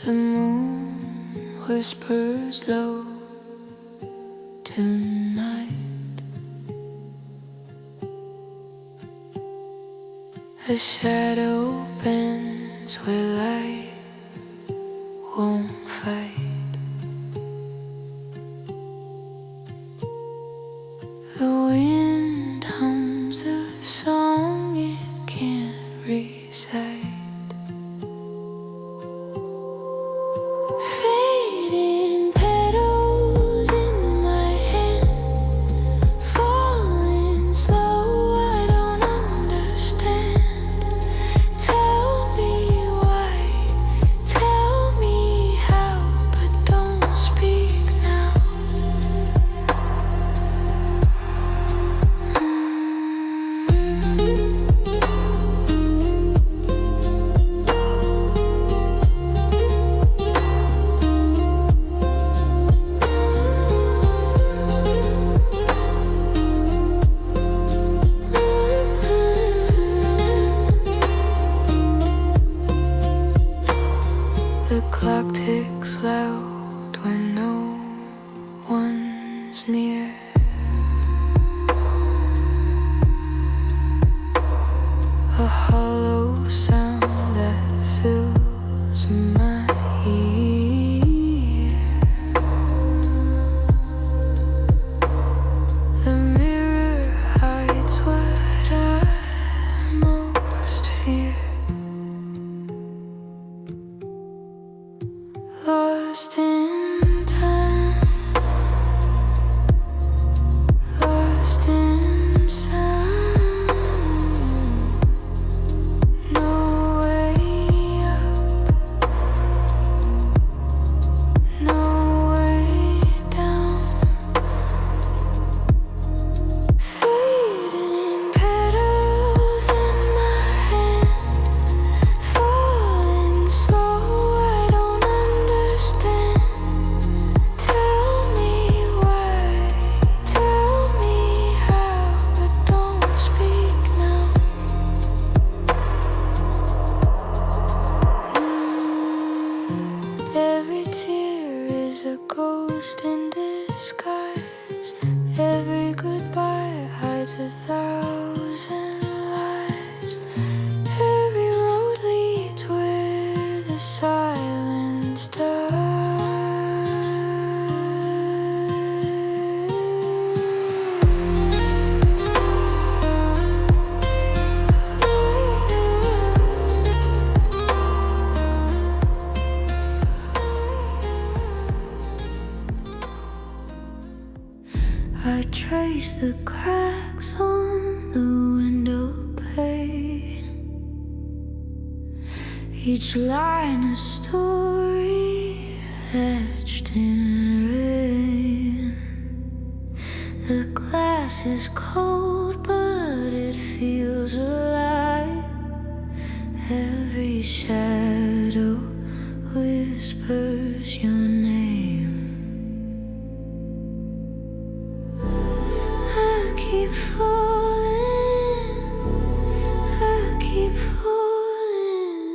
The moon whispers low tonight. A shadow bends where light won't fight. The wind hums a song it can't recite. The clock ticks loud when no one's near. A hollow sound that fills my ear. The mirror hides what I most fear. Lost in time, lost in sound. No way up, no way down. Fading petals in my hand, falling slow. Every tear is a ghost in disguise. Every goodbye hides 1,000 lies. Every road leads where the silence dies. I trace the cracks on the window pane, each line a story etched in rain. The glass is cold but it feels alive. Every shadow whispers your name. I keep falling, I keep falling,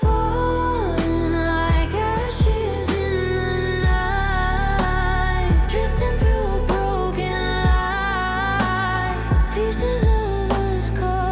falling like ashes in the night, drifting through a broken light, pieces of us caught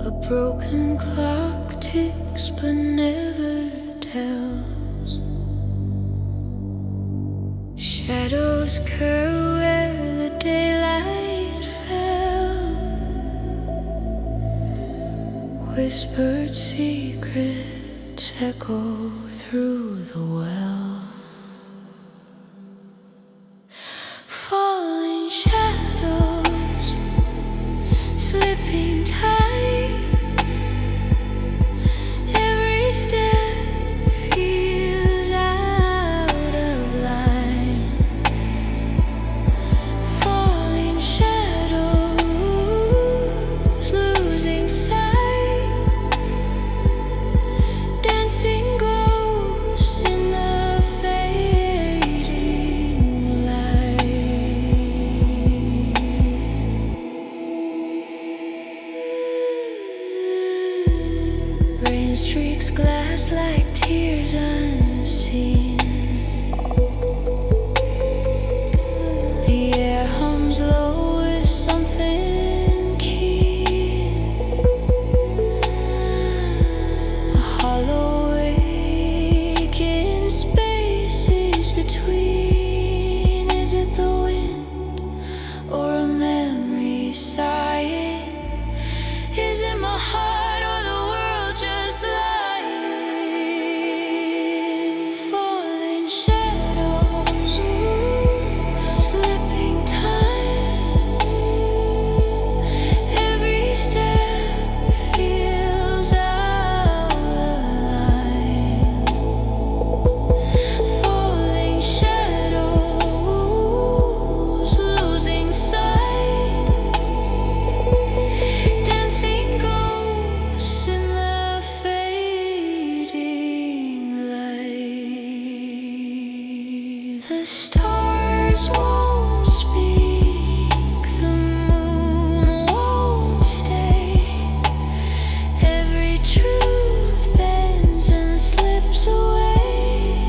A broken clock ticks but never tells. Shadows curl where the daylight fell. Whispered secrets echo through the well. Falling shadows, slipping tight. Every step feels out of line. Falling shadows, losing sight. Dancing ghosts in the fading light. Rain streaks glass like tears unseen. The air hums low with something keen. A hollow ache in spaces between. Is it the wind or a memory sighing? Is it my heart or the world just lying? Falling shadows, slipping time. Every step feels out of line. Falling shadows, losing sight. Dancing ghosts in the fading light. The stars won't speak, the moon won't stay. Every truth bends and slips away.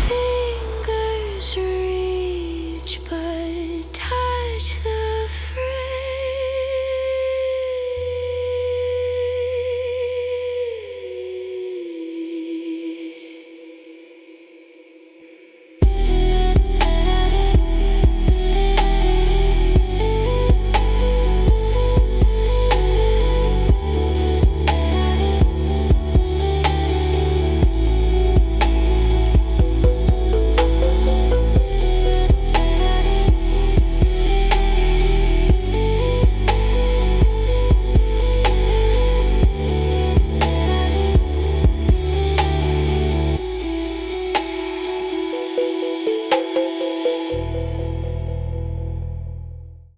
Fingers